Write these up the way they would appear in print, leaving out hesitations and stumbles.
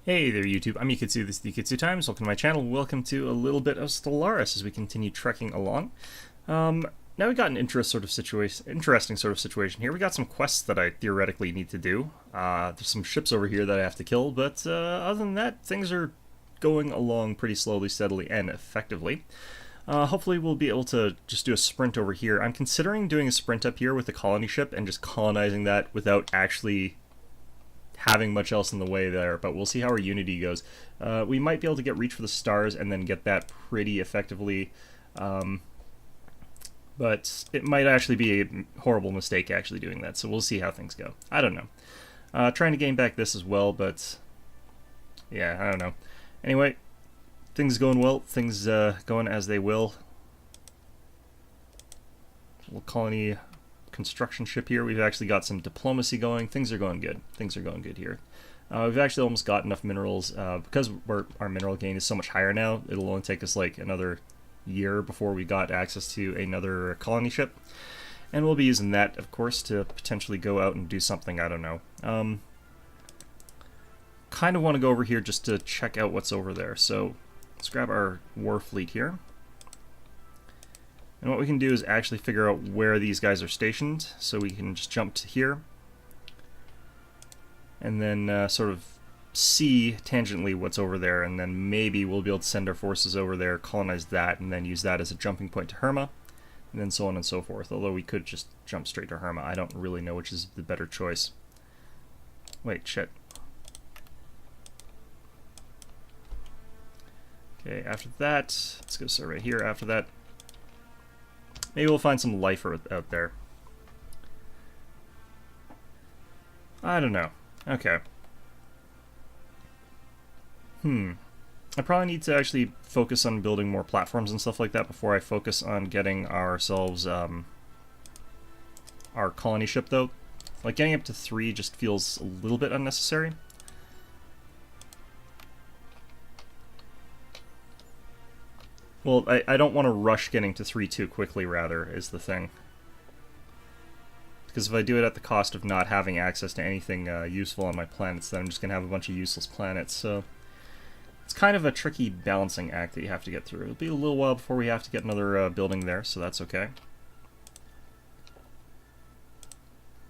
Hey there YouTube, I'm Yukitsu, this is the Yukitsu Times, welcome to my channel, welcome to a little bit of Stellaris as we continue trekking along. Now we got an interesting sort of situation here. We got some quests that I theoretically need to do. There's some ships over here that I have to kill, but other than that, things are going along pretty slowly, steadily, and effectively. Hopefully we'll be able to just do a sprint over here. I'm considering doing a sprint up here with the colony ship and just colonizing that without actually having much else in the way there, but we'll see how our Unity goes. We might be able to get Reach for the Stars and then get that pretty effectively, but it might actually be a horrible mistake actually doing that, so we'll see how things go. I don't know. Trying to gain back this as well, but yeah, I don't know. Anyway, things going well, things going as they will. Little colony construction ship here. We've actually got some diplomacy going. Things are going good. Things are going good here. We've actually almost got enough minerals because our mineral gain is so much higher now. It'll only take us like another year before we got access to another colony ship, and we'll be using that, of course, to potentially go out and do something. I don't know. Kind of want to go over here just to check out what's over there. So let's grab our war fleet here. And what we can do is actually figure out where these guys are stationed, so we can just jump to here and then sort of see tangentially what's over there, and then maybe we'll be able to send our forces over there, colonize that, and then use that as a jumping point to Herma, and then so on and so forth. Although we could just jump straight to Herma. I don't really know which is the better choice. Wait, shit. Okay, after that, let's go survey here. After that, maybe we'll find some life out there. I don't know. Okay. I probably need to actually focus on building more platforms and stuff like that before I focus on getting ourselves our colony ship, though. Like, getting up to 3 just feels a little bit unnecessary. Well, I don't want to rush getting to 3 too quickly, rather, is the thing. Because if I do it at the cost of not having access to anything useful on my planets, then I'm just going to have a bunch of useless planets, so it's kind of a tricky balancing act that you have to get through. It'll be a little while before we have to get another building there, so that's okay.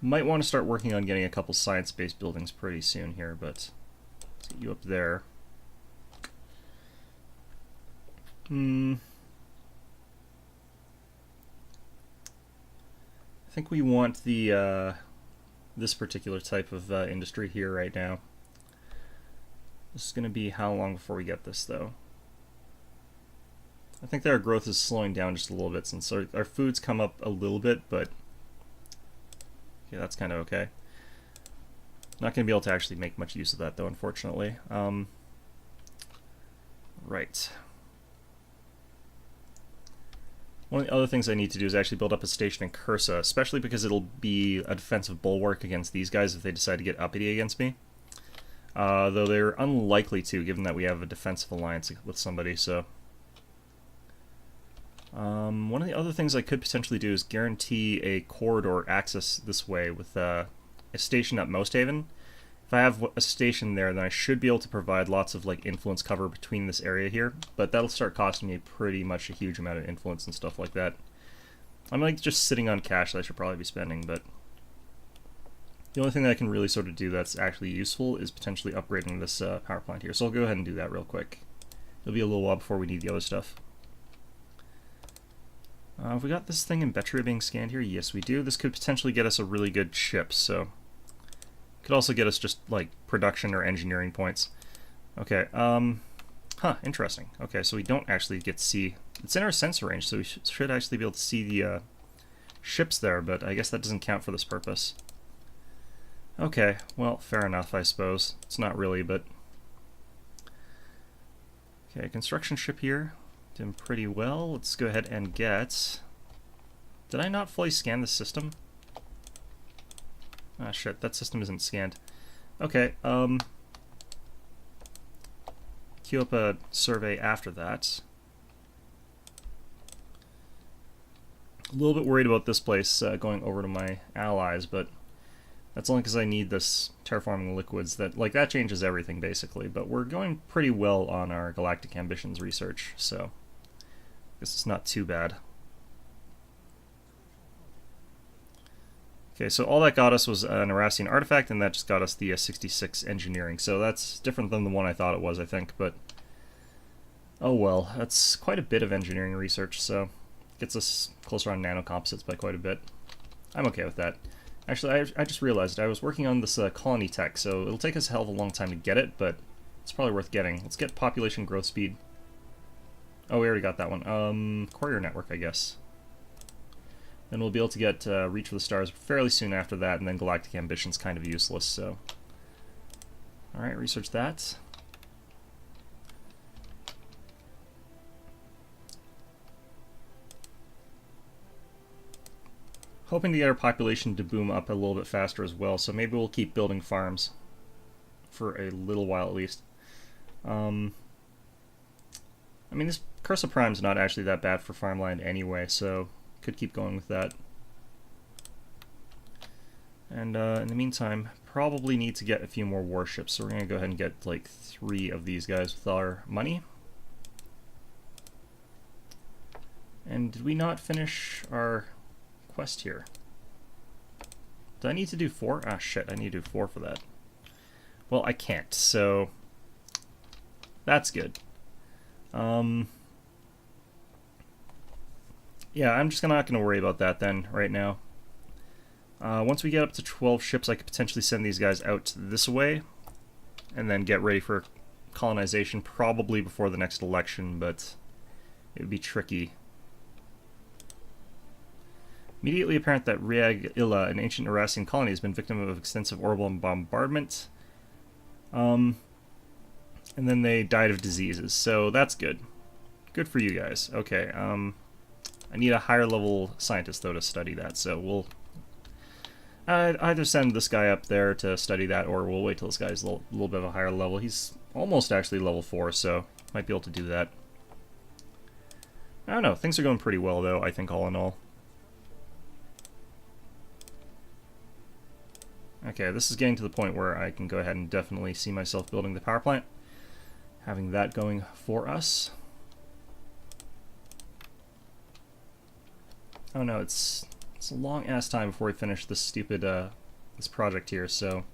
Might want to start working on getting a couple science-based buildings pretty soon here, but let's get you up there. I think we want the this particular type of industry here right now. This is going to be how long before we get this, though? I think that our growth is slowing down just a little bit since our food's come up a little bit, but yeah, that's kind of okay. Not going to be able to actually make much use of that, though, unfortunately. Right. One of the other things I need to do is actually build up a station in Cursa, especially because it'll be a defensive bulwark against these guys if they decide to get uppity against me. Though they're unlikely to, given that we have a defensive alliance with somebody, so... one of the other things I could potentially do is guarantee a corridor access this way with a station at Most Haven. If I have a station there, then I should be able to provide lots of like influence cover between this area here, but that'll start costing me pretty much a huge amount of influence and stuff like that. I'm like just sitting on cash that I should probably be spending, but the only thing that I can really sort of do that's actually useful is potentially upgrading this power plant here. So I'll go ahead and do that real quick. It'll be a little while before we need the other stuff. Have we got this thing in Betria being scanned here? Yes, we do. This could potentially get us a really good ship, so... Could also get us just, like, production or engineering points. Okay, huh, interesting. Okay, so we don't actually get to see... It's in our sensor range, so we should actually be able to see the ships there, but I guess that doesn't count for this purpose. Okay, well, fair enough, I suppose. It's not really, but... Okay, construction ship here. Doing pretty well. Let's go ahead and get... Did I not fully scan the system? Ah, shit, that system isn't scanned. Okay, queue up a survey after that. A little bit worried about this place going over to my allies, but That's only because I need this terraforming liquids that changes everything basically, but we're going pretty well on our galactic ambitions research, so this is not too bad. Okay, so all that got us was an Erastian artifact, and that just got us the 66 engineering, so that's different than the one I thought it was, I think, but oh well, that's quite a bit of engineering research, so gets us closer on nanocomposites by quite a bit. I'm okay with that. Actually, I just realized I was working on this colony tech, so it'll take us a hell of a long time to get it, but it's probably worth getting. Let's get population growth speed. Oh, we already got that one. Courier network, I guess. Then we'll be able to get Reach for the Stars fairly soon after that, and then Galactic Ambition's kind of useless, so... Alright, research that. Hoping to get our population to boom up a little bit faster as well, so maybe we'll keep building farms for a little while at least. I mean, this Curse of Prime's not actually that bad for farmland anyway, so could keep going with that. And in the meantime, probably need to get a few more warships, so we're going to go ahead and get like 3 of these guys with our money. And did we not finish our quest here? Do I need to do 4? Ah, shit, I need to do 4 for that. Well, I can't, so that's good. Yeah, I'm just not going to worry about that then, right now. Once we get up to 12 ships, I could potentially send these guys out this way, and then get ready for colonization, probably before the next election, but it would be tricky. Immediately apparent that Riag Illa, an ancient Erastian colony, has been victim of extensive orbital bombardment. And then they died of diseases, so that's good. Good for you guys. Okay, I need a higher level scientist, though, to study that, so we'll either send this guy up there to study that, or we'll wait till this guy's a little bit of a higher level. He's almost actually level 4, so might be able to do that. I don't know, things are going pretty well, though, I think, all in all. Okay, this is getting to the point where I can go ahead and definitely see myself building the power plant. Having that going for us. Oh no, it's a long ass time before we finish this stupid this project here, so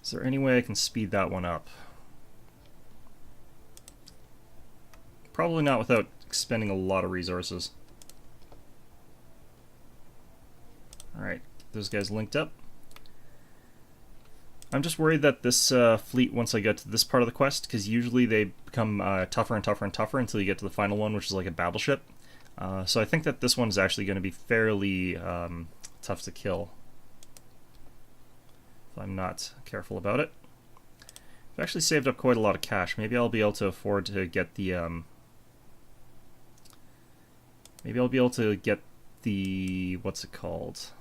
is there any way I can speed that one up? Probably not without expending a lot of resources. Alright, those guys linked up. I'm just worried that this fleet, once I get to this part of the quest, because usually they become tougher and tougher and tougher until you get to the final one, which is like a battleship. So I think that this one is actually going to be fairly tough to kill, if I'm not careful about it. I've actually saved up quite a lot of cash. Maybe I'll be able to afford to get the... maybe I'll be able to get the... what's it called?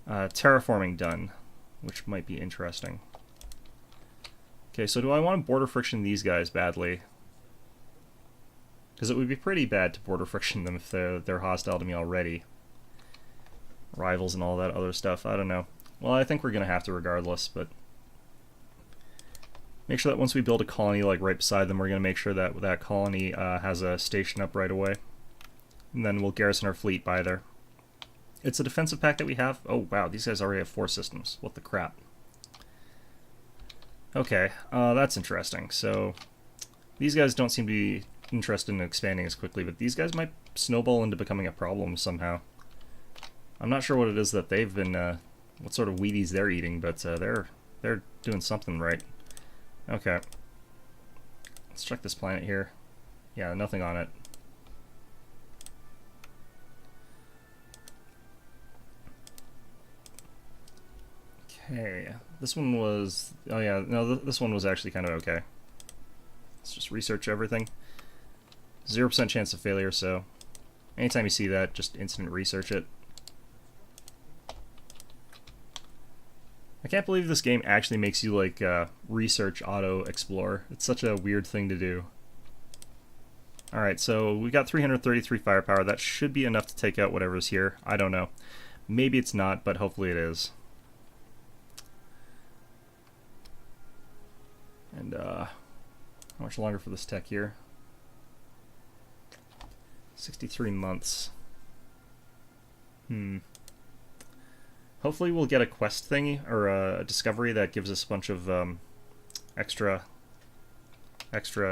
Terraforming done, which might be interesting. Okay, so do I want to border friction these guys badly? Because it would be pretty bad to border friction them if they're hostile to me already. Rivals and all that other stuff, I don't know. Well, I think we're going to have to regardless, but... make sure that once we build a colony like right beside them, we're going to make sure that that colony has a station up right away. And then we'll garrison our fleet by there. It's a defensive pack that we have. Oh wow, these guys already have 4 systems. What the crap? Okay, that's interesting. So these guys don't seem to be interested in expanding as quickly, but these guys might snowball into becoming a problem somehow. I'm not sure what it is that they've been, what sort of Wheaties they're eating, but they're doing something right. Okay, let's check this planet here. Yeah, nothing on it. Okay, this one was... oh yeah, no, this one was actually kind of okay. Let's just research everything. 0% chance of failure, so anytime you see that, just instant research it. I can't believe this game actually makes you, like, research auto-explore. It's such a weird thing to do. Alright, so we got 333 firepower. That should be enough to take out whatever's here. I don't know. Maybe it's not, but hopefully it is. And, how much longer for this tech here? 63 months. Hopefully we'll get a quest thingy, or a discovery that gives us a bunch of extra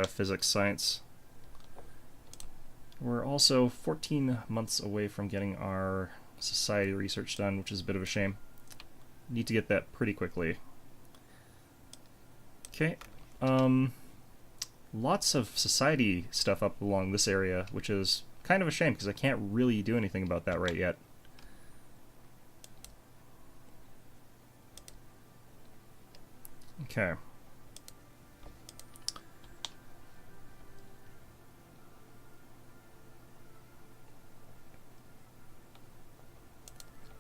physics science. We're also 14 months away from getting our society research done, which is a bit of a shame. Need to get that pretty quickly. Okay. Lots of society stuff up along this area, which is kind of a shame because I can't really do anything about that right yet. Okay.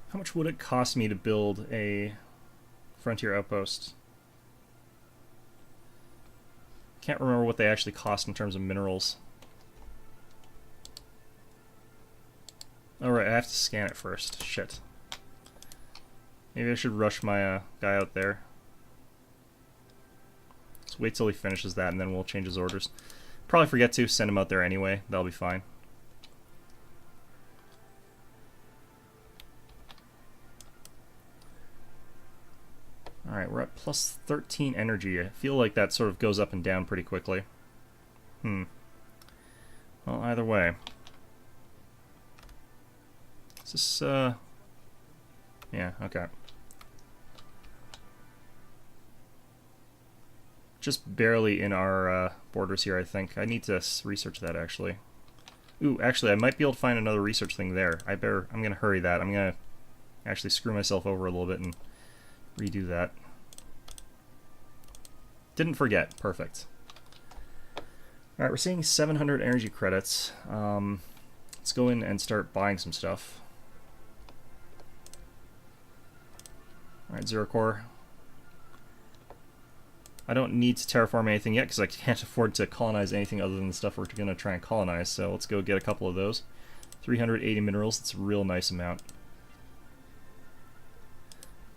How much would it cost me to build a frontier outpost? Can't remember what they actually cost in terms of minerals. Alright, I have to scan it first. Shit. Maybe I should rush my guy out there. Let's wait till he finishes that and then we'll change his orders. Probably forget to send him out there anyway. That'll be fine. Alright, we're at plus 13 energy. I feel like that sort of goes up and down pretty quickly. Well, either way. Is this, yeah, okay. Just barely in our borders here, I think. I need to research that, actually. Ooh, actually, I might be able to find another research thing there. I'm gonna hurry that. I'm gonna actually screw myself over a little bit and redo that. Didn't forget. Perfect. Alright, we're seeing 700 energy credits. Let's go in and start buying some stuff. Alright, Zero Core. I don't need to terraform anything yet because I can't afford to colonize anything other than the stuff we're going to try and colonize, so let's go get a couple of those. 380 minerals, that's a real nice amount.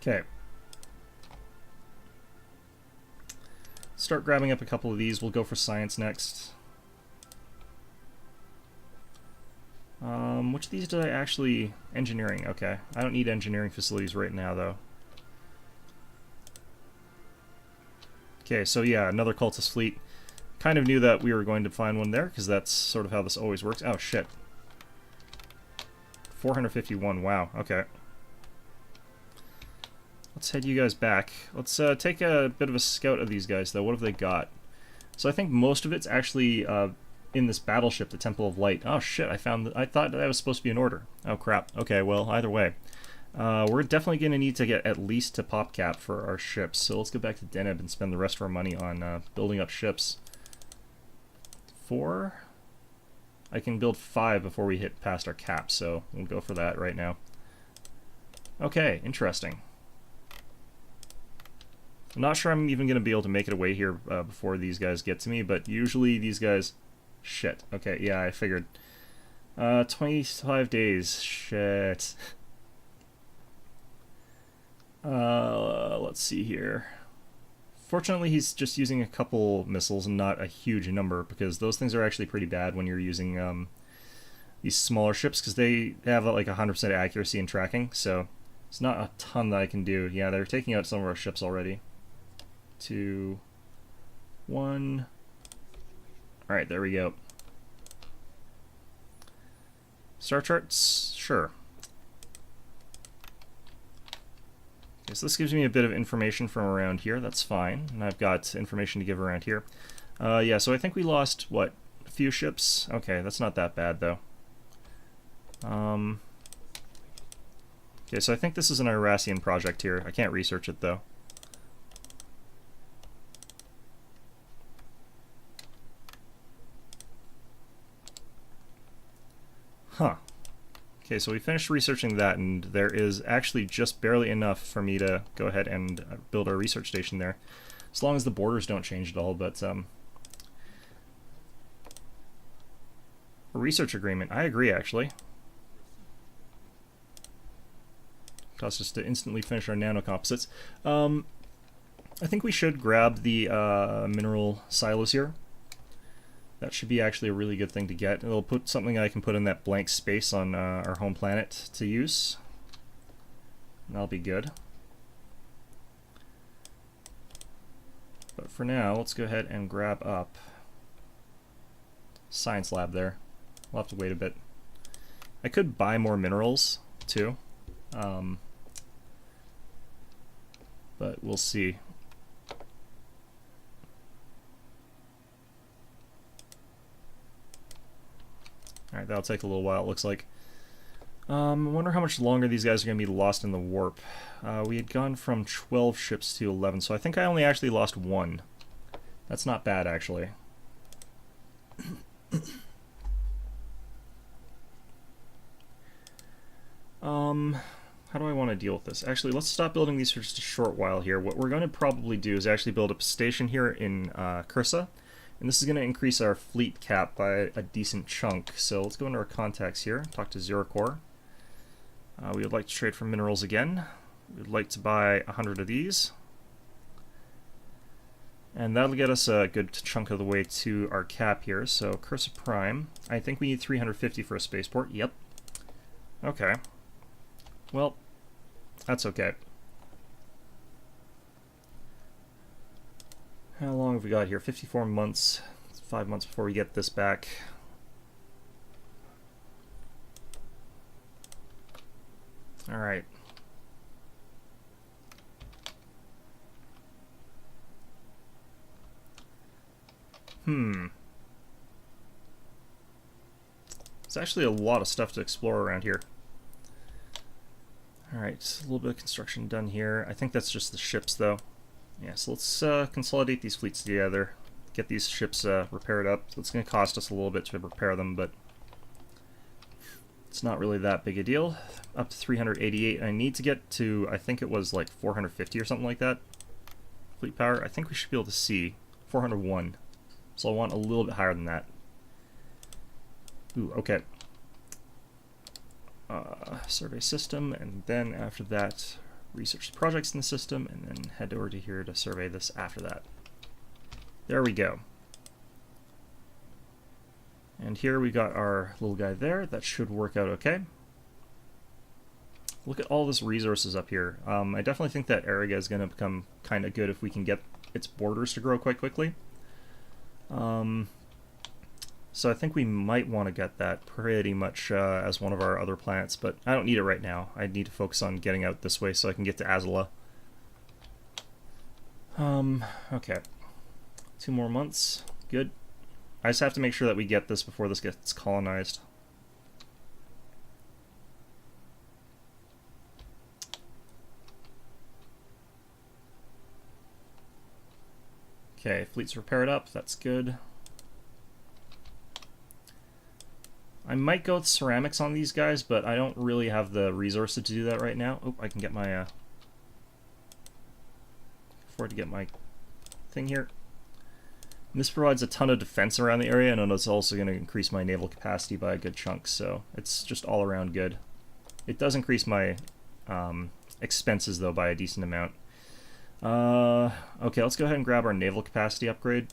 Okay. Start grabbing up a couple of these. We'll go for science next. Which of these did I actually... Engineering, okay. I don't need engineering facilities right now, though. Okay, so yeah, another cultist fleet. Kind of knew that we were going to find one there, because that's sort of how this always works. Oh, shit. 451, wow, okay. Let's head you guys back. Let's take a bit of a scout of these guys, though. What have they got? So I think most of it's actually in this battleship, the Temple of Light. Oh, shit, I thought that was supposed to be an order. Oh, crap. Okay, well, either way. We're definitely going to need to get at least to pop cap for our ships, so let's go back to Deneb and spend the rest of our money on building up ships. 4? I can build 5 before we hit past our cap, so we'll go for that right now. Okay, interesting. I'm not sure I'm even going to be able to make it away here before these guys get to me, but usually these guys... Shit. Okay, yeah, I figured. 25 days. Shit. Let's see here. Fortunately, he's just using a couple missiles and not a huge number, because those things are actually pretty bad when you're using these smaller ships, because they have like 100% accuracy in tracking, so it's not a ton that I can do. Yeah, they're taking out some of our ships already. 2, 1. Alright, there we go. Star charts? Sure. Okay, so this gives me a bit of information from around here. That's fine. And I've got information to give around here. Yeah, so I think we lost, what, a few ships? Okay, that's not that bad, though. Okay, so I think this is an Irasian project here. I can't research it, though. Huh. Okay, so we finished researching that, and there is actually just barely enough for me to go ahead and build our research station there. As long as the borders don't change at all, but A research agreement. I agree, actually. Cost us to instantly finish our nanocomposites. I think we should grab the mineral silos here. That should be actually a really good thing to get. It'll put something I can put in that blank space on our home planet to use. That'll be good. But for now, let's go ahead and grab up Science Lab there. We'll have to wait a bit. I could buy more minerals, too. But we'll see. Alright, that'll take a little while, it looks like. I wonder how much longer these guys are going to be lost in the warp. We had gone from 12 ships to 11, so I think I only actually lost 1. That's not bad, actually. How do I want to deal with this? Actually, let's stop building these for just a short while here. What we're going to probably do is actually build up a station here in Cursa. And this is going to increase our fleet cap by a decent chunk. So let's go into our contacts here, talk to ZeroCore. We would like to trade for minerals again. We would like to buy 100 of these. And that'll get us a good chunk of the way to our cap here. So Cursa Prime. I think we need 350 for a spaceport. Yep. Okay. Well, that's okay. How long have we got here? 54 months. It's 5 months before we get this back. Alright. There's actually a lot of stuff to explore around here. Alright, a little bit of construction done here. I think that's just the ships, though. Yeah, so let's consolidate these fleets together, get these ships repaired up. So it's going to cost us a little bit to repair them, but it's not really that big a deal. Up to 388. I need to get to, I think it was like 450 or something like that. Fleet power. I think we should be able to see 401. So I want a little bit higher than that. Ooh, okay. Survey system, and then after that, research the projects in the system, and then head over to here to survey this after that. There we go. And here we got our little guy there. That should work out okay. Look at all this resources up here. I definitely think that Ariga is going to become kind of good if we can get its borders to grow quite quickly. So I think we might want to get that pretty much as one of our other planets, but I don't need it right now. I need to focus on getting out this way so I can get to Azula. Okay. 2 more months. Good. I just have to make sure that we get this before this gets colonized. Okay, fleet's repaired up. That's good. I might go with ceramics on these guys, but I don't really have the resources to do that right now. Oh, I can get my afford to get my thing here. And this provides a ton of defense around the area, and it's also going to increase my naval capacity by a good chunk, so it's just all around good. It does increase my expenses, though, by a decent amount. Okay, let's go ahead and grab our naval capacity upgrade.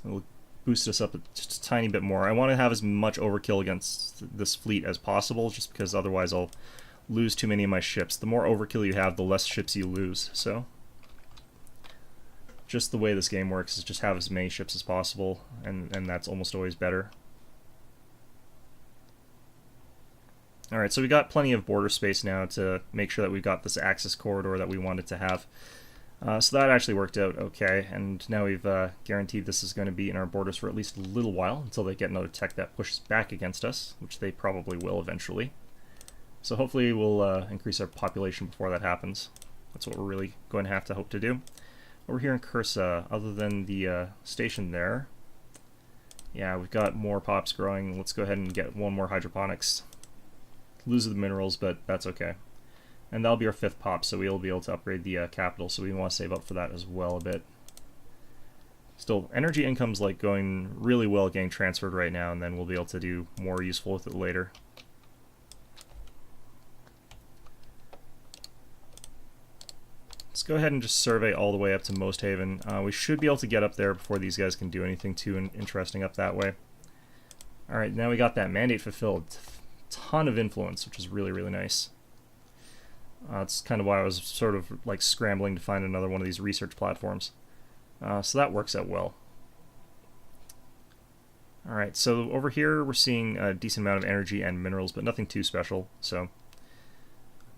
It'll boost us up just a tiny bit more. I want to have as much overkill against this fleet as possible, just because otherwise I'll lose too many of my ships. The more overkill you have, the less ships you lose, so just the way this game works is just have as many ships as possible, and that's almost always better. Alright, so we got plenty of border space now to make sure that we've got this access corridor that we wanted to have. So that actually worked out okay, and now we've guaranteed this is going to be in our borders for at least a little while, until they get another tech that pushes back against us, which they probably will eventually. So hopefully we'll increase our population before that happens. That's what we're really going to have to hope to do. Over here in Cursa, other than the station there, yeah, we've got more pops growing. Let's go ahead and get one more hydroponics. Lose the minerals, but that's okay. And that'll be our 5th pop, so we'll be able to upgrade the capital, so we want to save up for that as well a bit. Still, energy income's like going really well getting transferred right now, and then we'll be able to do more useful with it later. Let's go ahead and just survey all the way up to Most Haven. We should be able to get up there before these guys can do anything too interesting up that way. Alright, now we got that mandate fulfilled. Ton of influence, which is really, really nice. That's kind of why I was sort of like scrambling to find another one of these research platforms. So that works out well. Alright, so over here we're seeing a decent amount of energy and minerals, but nothing too special, so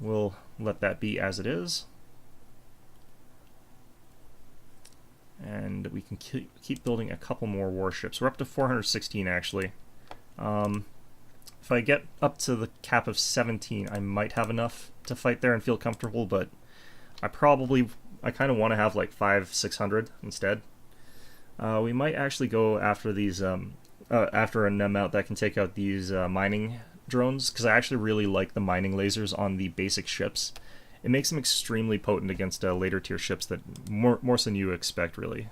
we'll let that be as it is. And we can keep building a couple more warships. We're up to 416 actually. If I get up to the cap of 17, I might have enough to fight there and feel comfortable, but I kind of want to have like 500-600 instead. We might actually go after these, after an amount that can take out these mining drones, because I actually really like the mining lasers on the basic ships. It makes them extremely potent against later tier ships that more so than you expect, really.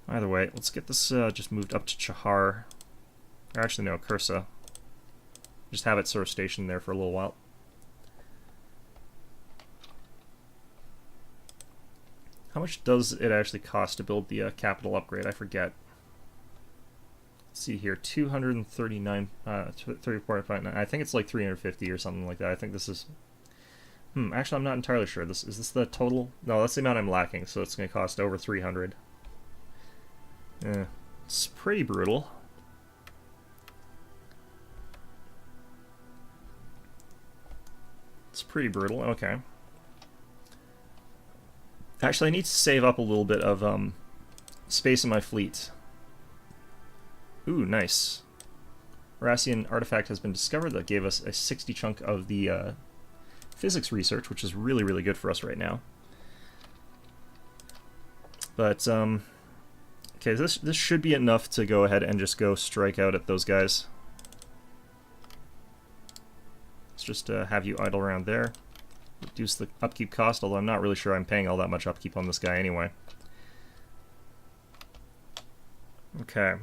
Either way, let's get this just moved up to Chahar. Or actually, no, Kursa. Just have it sort of stationed there for a little while. How much does it actually cost to build the capital upgrade? I forget. Let's see here, 239, 34.9. I think it's like 350 or something like that. I think this is... actually, I'm not entirely sure. Is this the total? No, that's the amount I'm lacking, so it's going to cost over 300. It's pretty brutal. It's pretty brutal, okay. Actually, I need to save up a little bit of space in my fleet. Ooh, nice. Rassian artifact has been discovered that gave us a 60 chunk of the physics research, which is really, really good for us right now. But, okay, this should be enough to go ahead and just go strike out at those guys. Let's just have you idle around there. Reduce the upkeep cost, although I'm not really sure I'm paying all that much upkeep on this guy anyway. Okay.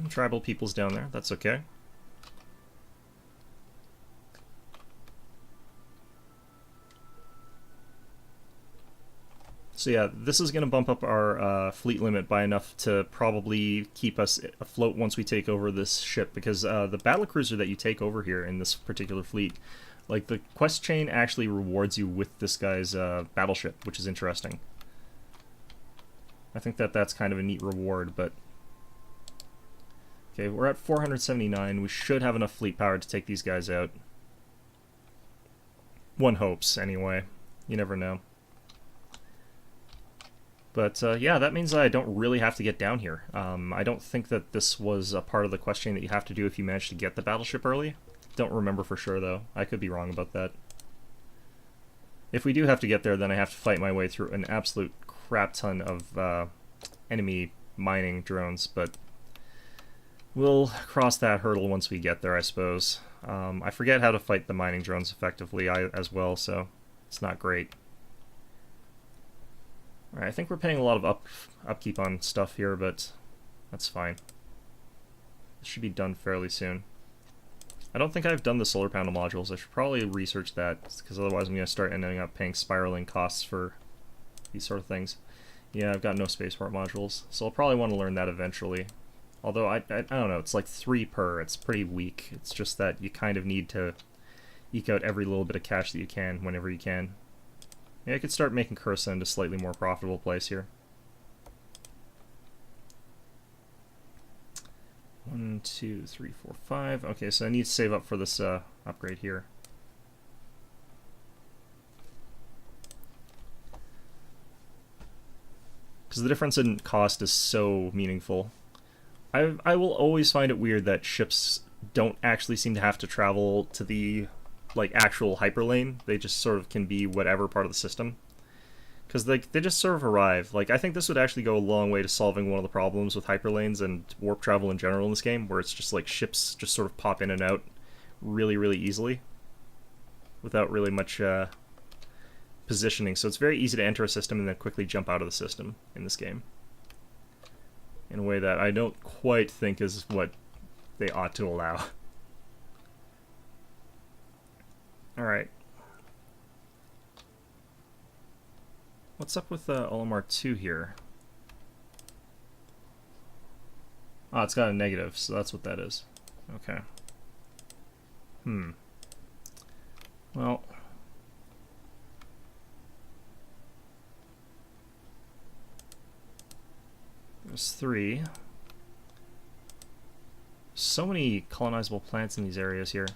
Tribal peoples down there, that's okay. So yeah, this is going to bump up our fleet limit by enough to probably keep us afloat once we take over this ship, because the battlecruiser that you take over here in this particular fleet, like the quest chain actually rewards you with this guy's battleship, which is interesting. I think that's kind of a neat reward, but... Okay, we're at 479. We should have enough fleet power to take these guys out. One hopes, anyway. You never know. But yeah, that means I don't really have to get down here. I don't think that this was a part of the quest chain that you have to do if you manage to get the battleship early. Don't remember for sure, though. I could be wrong about that. If we do have to get there, then I have to fight my way through an absolute crap ton of enemy mining drones, but we'll cross that hurdle once we get there, I suppose. I forget how to fight the mining drones effectively as well, so it's not great. Alright, I think we're paying a lot of upkeep on stuff here, but that's fine. This should be done fairly soon. I don't think I've done the solar panel modules. I should probably research that, because otherwise I'm going to start ending up paying spiraling costs for these sort of things. Yeah, I've got no spaceport modules, so I'll probably want to learn that eventually. Although, I don't know, it's like 3 per. It's pretty weak. It's just that you kind of need to eke out every little bit of cash that you can whenever you can. Yeah, I could start making Cursa into a slightly more profitable place here. 1, 2, 3, 4, 5. Okay, so I need to save up for this upgrade here. Because the difference in cost is so meaningful. I will always find it weird that ships don't actually seem to have to travel to the actual hyperlane. They just sort of can be whatever part of the system. Because they just sort of arrive. I think this would actually go a long way to solving one of the problems with hyperlanes and warp travel in general in this game, where it's just like ships just sort of pop in and out really, really easily. Without really much positioning, so it's very easy to enter a system and then quickly jump out of the system in this game. In a way that I don't quite think is what they ought to allow. Alright. What's up with Olimar 2 here? Oh, it's got a negative, so that's what that is. Okay. Well... There's 3. So many colonizable plants in these areas here.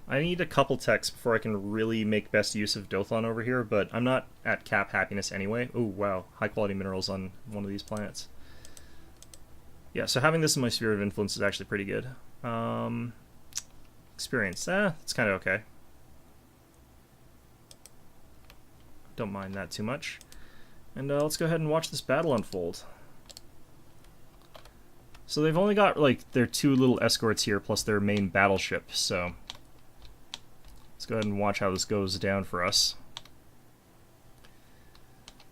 I need a couple techs before I can really make best use of Dothan over here, but I'm not at cap happiness anyway. Oh, wow. High quality minerals on one of these planets. Yeah, so having this in my sphere of influence is actually pretty good. Experience. It's kind of okay. Don't mind that too much. And let's go ahead and watch this battle unfold. So they've only got, like, their 2 little escorts here, plus their main battleship, so... Let's go ahead and watch how this goes down for us.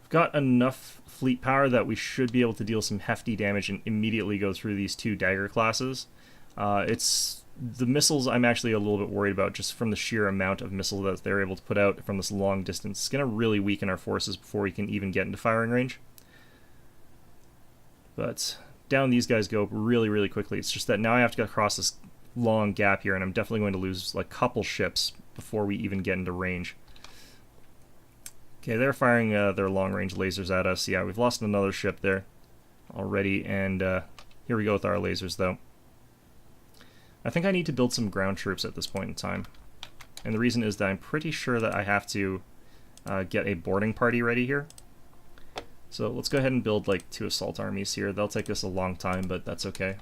We've got enough fleet power that we should be able to deal some hefty damage and immediately go through these 2 dagger classes. It's the missiles I'm actually a little bit worried about, just from the sheer amount of missiles that they're able to put out from this long distance. It's going to really weaken our forces before we can even get into firing range. But down these guys go really, really quickly. It's just that now I have to get across this long gap here, and I'm definitely going to lose like a couple ships before we even get into range. Okay, they're firing their long-range lasers at us. Yeah, we've lost another ship there already, and here we go with our lasers, though. I think I need to build some ground troops at this point in time. And the reason is that I'm pretty sure that I have to get a boarding party ready here. So let's go ahead and build like 2 assault armies here. They'll take us a long time, but that's okay.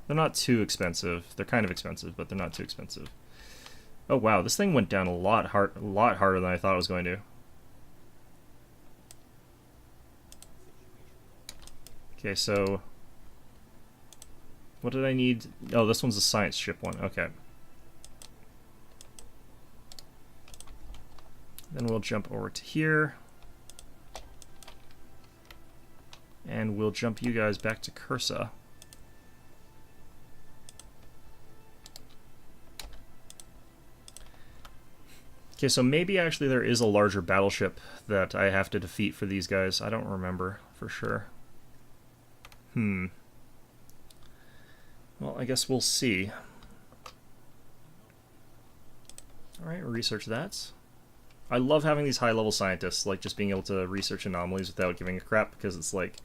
They're not too expensive. They're kind of expensive, but they're not too expensive. Oh wow, this thing went down a lot harder than I thought it was going to. Okay, so what did I need? Oh, this one's a science ship one. Okay. Then we'll jump over to here. And we'll jump you guys back to Cursa. Okay, so maybe actually there is a larger battleship that I have to defeat for these guys. I don't remember for sure. Well, I guess we'll see. Alright, research that. I love having these high-level scientists, like just being able to research anomalies without giving a crap, because it's like,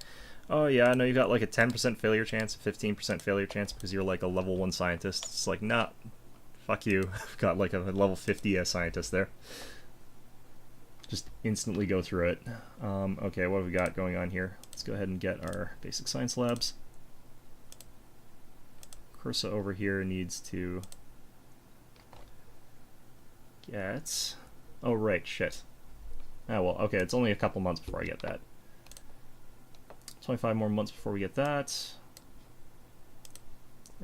oh yeah, I know you got like a 10% failure chance, a 15% failure chance because you're like a level 1 scientist. It's like, nah, fuck you. I've got like a level 50 scientist there. Just instantly go through it. Okay, what have we got going on here? Let's go ahead and get our basic science labs. Cursa over here needs to get... Oh, right, shit. Oh, well, okay, it's only a couple months before I get that. 25 more months before we get that.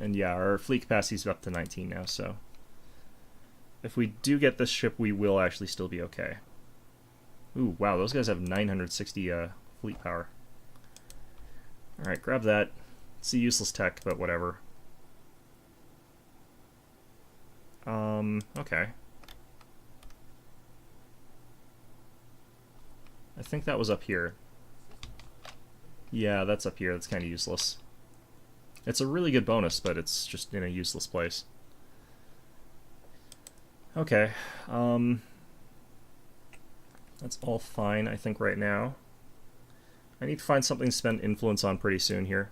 And yeah, our fleet capacity is up to 19 now, so... If we do get this ship, we will actually still be okay. Ooh, wow, those guys have 960 fleet power. Alright, grab that. It's a useless tech, but whatever. Okay. I think that was up here. Yeah, that's up here. That's kind of useless. It's a really good bonus, but it's just in a useless place. Okay. That's all fine, I think, right now. I need to find something to spend influence on pretty soon here.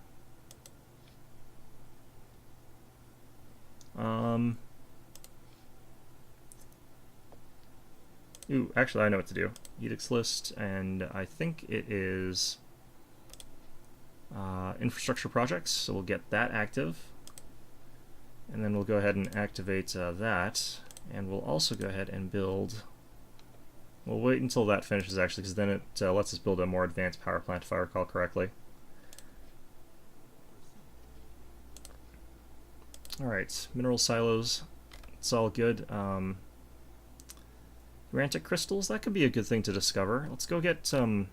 Ooh, actually, I know what to do. Edicts list, and I think it is infrastructure projects, so we'll get that active. And then we'll go ahead and activate that, and we'll also go ahead and build... We'll wait until that finishes, actually, because then it lets us build a more advanced power plant, if I recall correctly. Alright, mineral silos, it's all good. Urantic crystals, that could be a good thing to discover. Let's go get some...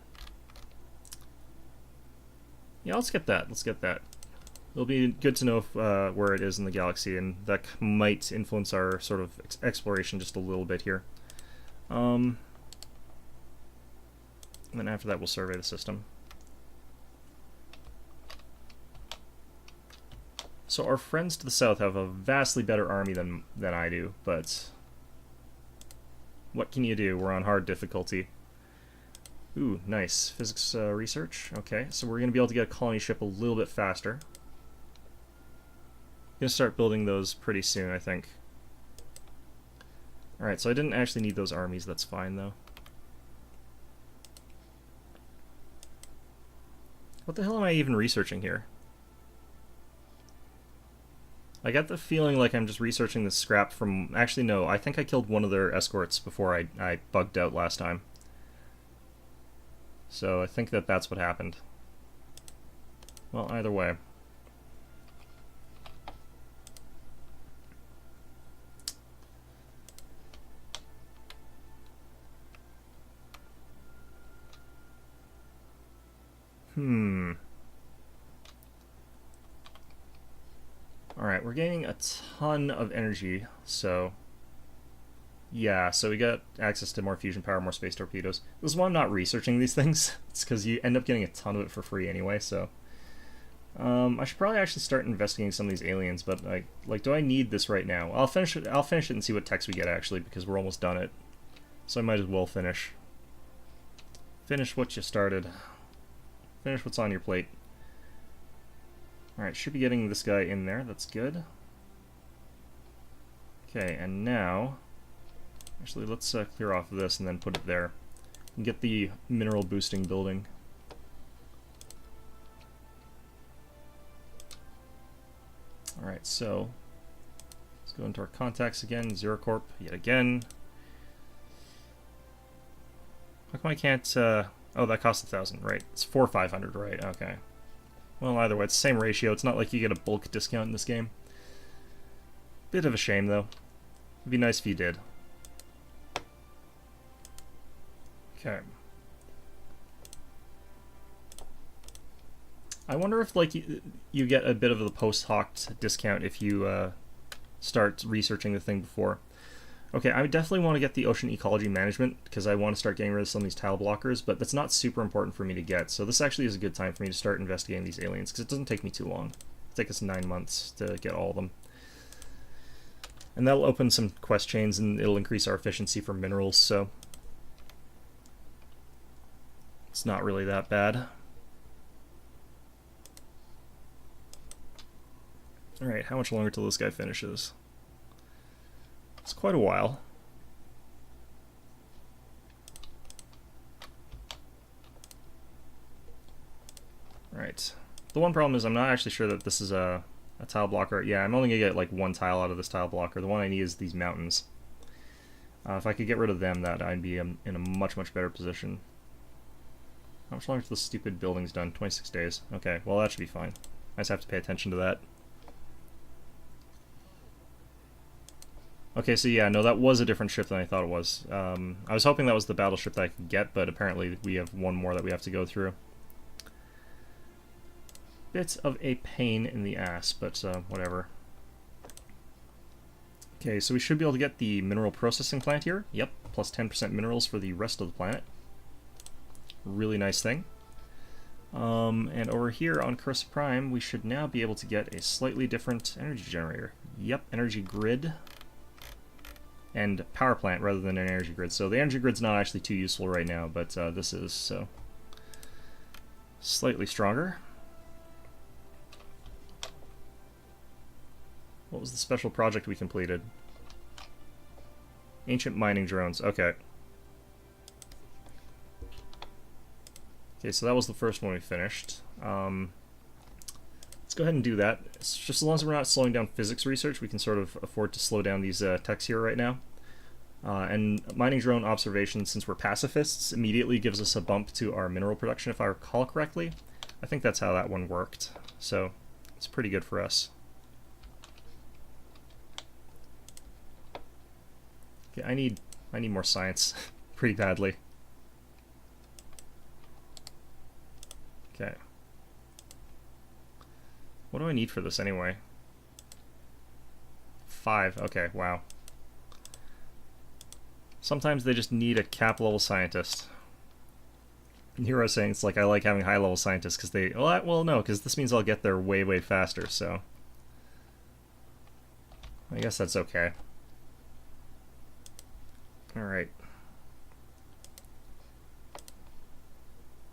Yeah, let's get that. Let's get that. It'll be good to know if, where it is in the galaxy, and that might influence our sort of exploration just a little bit here. And then after that, we'll survey the system. So our friends to the south have a vastly better army than I do, but what can you do? We're on hard difficulty. Ooh, nice. Physics research. Okay, so we're going to be able to get a colony ship a little bit faster. Going to start building those pretty soon, I think. Alright, so I didn't actually need those armies. That's fine, though. What the hell am I even researching here? I got the feeling like I'm just researching the scrap from... Actually, no. I think I killed one of their escorts before I bugged out last time. So I think that that's what happened. Well, either way. Alright, we're gaining a ton of energy, so... Yeah, so we got access to more fusion power, more space torpedoes. This is why I'm not researching these things. It's because you end up getting a ton of it for free anyway, so... I should probably actually start investigating some of these aliens, but, like, do I need this right now? I'll finish it and see what techs we get, actually, because we're almost done it. So I might as well finish. Finish what you started. Finish what's on your plate. Alright, should be getting this guy in there. That's good. Okay, and now... Actually, let's clear off this and then put it there. And get the mineral boosting building. Alright, so... Let's go into our contacts again. ZeroCorp, yet again. How come I can't... Oh, that costs 1,000, right. It's 4,500, right, okay. Well, either way, it's the same ratio. It's not like you get a bulk discount in this game. Bit of a shame, though. It'd be nice if you did. Okay. I wonder if, like, you get a bit of the post-hoc discount if you start researching the thing before. Okay, I would definitely want to get the ocean ecology management, because I want to start getting rid of some of these tile blockers, but that's not super important for me to get, so this actually is a good time for me to start investigating these aliens, because it doesn't take me too long. It'll take us 9 months to get all of them. And that'll open some quest chains, and it'll increase our efficiency for minerals, so... It's not really that bad. Alright, how much longer till this guy finishes? It's quite a while. Right. The one problem is I'm not actually sure that this is a tile blocker. Yeah, I'm only going to get like one tile out of this tile blocker. The one I need is these mountains. If I could get rid of them, that I'd be in a much, much better position. How much longer till this stupid building's done? 26 days. Okay, well that should be fine. I just have to pay attention to that. Okay, so yeah, no, that was a different ship than I thought it was. I was hoping that was the battleship that I could get, but apparently we have one more that we have to go through. Bit of a pain in the ass, but whatever. Okay, so we should be able to get the mineral processing plant here. Yep, plus 10% minerals for the rest of the planet. Really nice thing. And over here on Curse Prime, we should now be able to get a slightly different energy generator. Yep, energy grid. And power plant rather than an energy grid. So the energy grid's not actually too useful right now, but this is, so... Slightly stronger. What was the special project we completed? Ancient mining drones, okay. Okay, so that was the first one we finished. Let's go ahead and do that. It's just as long as we're not slowing down physics research, we can sort of afford to slow down these techs here right now. And mining drone observation, since we're pacifists, immediately gives us a bump to our mineral production, if I recall correctly. I think that's how that one worked. So, it's pretty good for us. Okay, I need I need more science pretty badly. Okay. What do I need for this anyway? 5. Okay, wow. Sometimes they just need a cap-level scientist. And here I was saying it's like I like having high-level scientists because they... Well, no, because this means I'll get there way, way faster, so... I guess that's okay. Alright.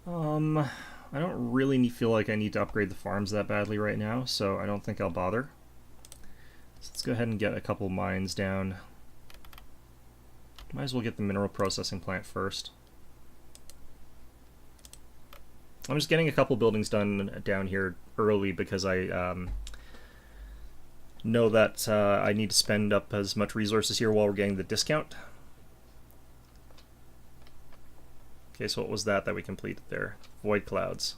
I don't really feel like I need to upgrade the farms that badly right now, so I don't think I'll bother. So let's go ahead and get a couple mines down. Might as well get the mineral processing plant first. I'm just getting a couple buildings done down here early because I know that I need to spend up as much resources here while we're getting the discount. Okay, so what was that we completed there? Void clouds.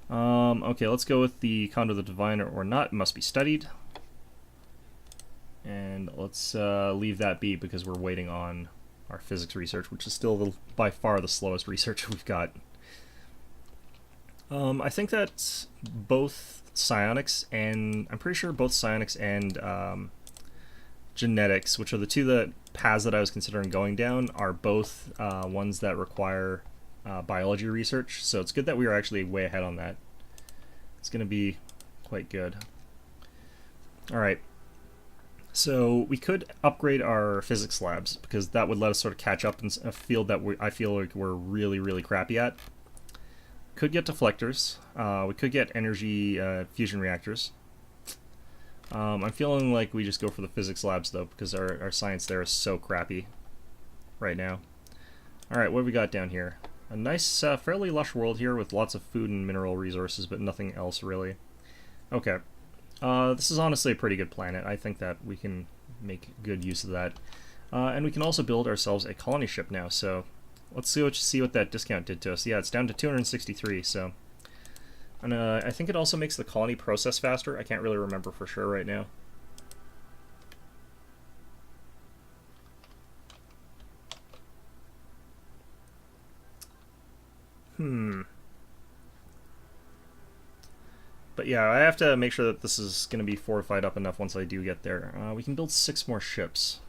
Okay, let's go with the Condo of the Diviner or not. It must be studied. And let's leave that be because we're waiting on our physics research, which is still by far the slowest research we've got. I think that both psionics and... I'm pretty sure both psionics and genetics, which are the two paths that I was considering going down, are both ones that require biology research, so it's good that we are actually way ahead on that. It's going to be quite good. Alright, so we could upgrade our physics labs, because that would let us sort of catch up in a field that I feel like we're really, really crappy at. Could get deflectors, we could get energy fusion reactors. I'm feeling like we just go for the physics labs though, because our science there is so crappy right now. Alright, what have we got down here? A nice, fairly lush world here with lots of food and mineral resources, but nothing else really. Okay. This is honestly a pretty good planet. I think that we can make good use of that. And we can also build ourselves a colony ship now, so let's see what that discount did to us. Yeah, it's down to 263, so... And I think it also makes the colony process faster. I can't really remember for sure right now. But yeah, I have to make sure that this is going to be fortified up enough once I do get there. We can build 6 more ships.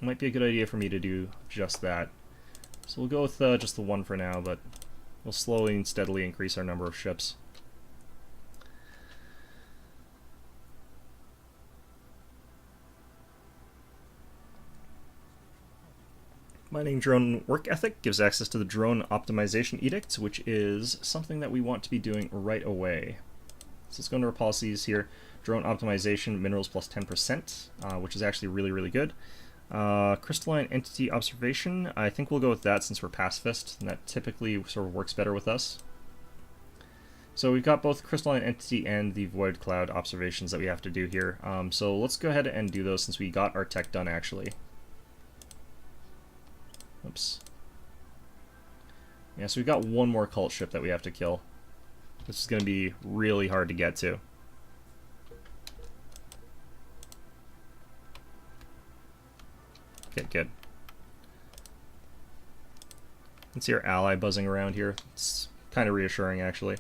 Might be a good idea for me to do just that. So we'll go with just the one for now, but we'll slowly and steadily increase our number of ships. Mining drone work ethic gives access to the drone optimization edict, which is something that we want to be doing right away. So let's go into our policies here. Drone optimization, minerals plus 10%, which is actually really, really good. Crystalline entity observation, I think we'll go with that since we're pacifist, and that typically sort of works better with us. So we've got both crystalline entity and the void cloud observations that we have to do here. So let's go ahead and do those since we got our tech done actually. Oops. Yeah, so we've got one more cult ship that we have to kill. This is going to be really hard to get to. Okay, good. You can see our ally buzzing around here. It's kind of reassuring, actually.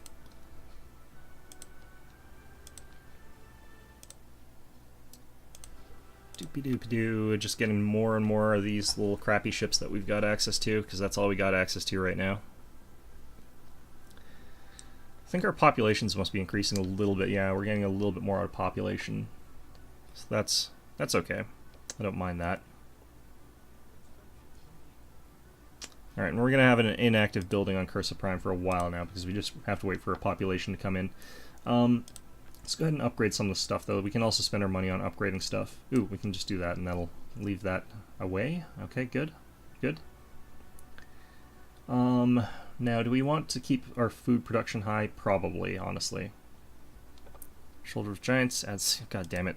Doopy-doopy-doo. Just getting more and more of these little crappy ships that we've got access to, because that's all we got access to right now. I think our populations must be increasing a little bit. Yeah, we're getting a little bit more out of population. So that's okay. I don't mind that. Alright, and we're going to have an inactive building on Curse of Prime for a while now, because we just have to wait for a population to come in. Let's go ahead and upgrade some of the stuff, though. We can also spend our money on upgrading stuff. Ooh, we can just do that, and that'll leave that away. Okay, good. Good. Now, do we want to keep our food production high? Probably, honestly. Shoulder of Giants adds... God damn it.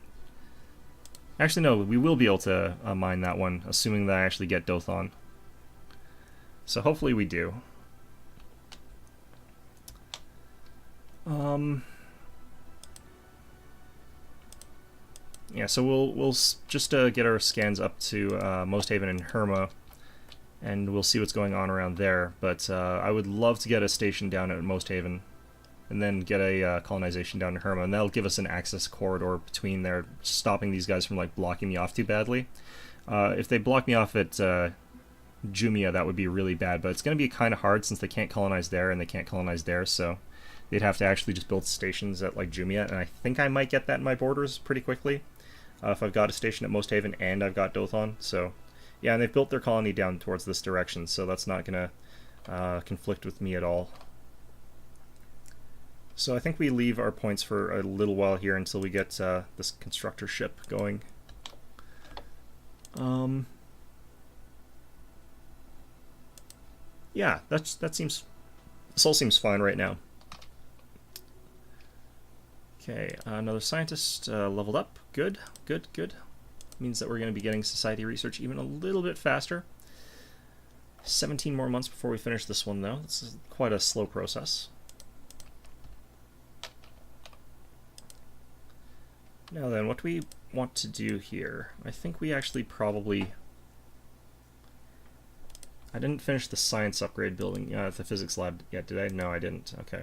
Actually, no, we will be able to mine that one, assuming that I actually get Dothon. So hopefully we do. Yeah, so we'll just get our scans up to Most Haven and Herma, and we'll see what's going on around there. But I would love to get a station down at Most Haven, and then get a colonization down to Herma, and that'll give us an access corridor between there, stopping these guys from like blocking me off too badly. If they block me off at Jumia, that would be really bad, but it's going to be kind of hard since they can't colonize there and they can't colonize there, so they'd have to actually just build stations at like Jumia, and I think I might get that in my borders pretty quickly if I've got a station at Most Haven and I've got Dothon. So yeah, and they've built their colony down towards this direction, so that's not going to conflict with me at all. So I think we leave our points for a little while here until we get this constructor ship going. Yeah, this all seems fine right now. Okay, another scientist leveled up. Good, good, good. Means that we're going to be getting society research even a little bit faster. 17 more months before we finish this one, though. This is quite a slow process. Now then, what do we want to do here? I think we actually probably... I didn't finish the science upgrade building at the physics lab yet, did I? No, I didn't. Okay.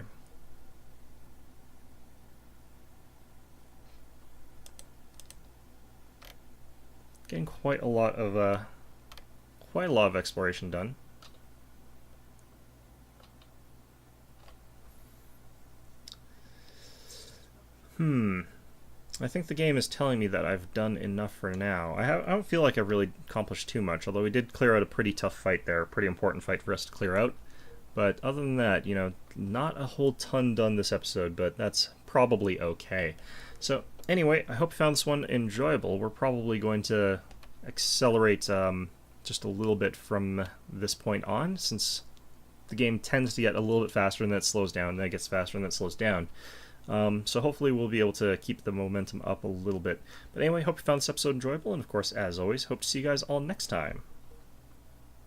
Getting quite a lot of exploration done. I think the game is telling me that I've done enough for now. I don't feel like I've really accomplished too much, although we did clear out a pretty tough fight there, a pretty important fight for us to clear out. But other than that, you know, not a whole ton done this episode, but that's probably okay. So anyway, I hope you found this one enjoyable. We're probably going to accelerate just a little bit from this point on, since the game tends to get a little bit faster and then it slows down, and then it gets faster and then it slows down. So hopefully we'll be able to keep the momentum up a little bit. But anyway, hope you found this episode enjoyable, and of course, as always, hope to see you guys all next time.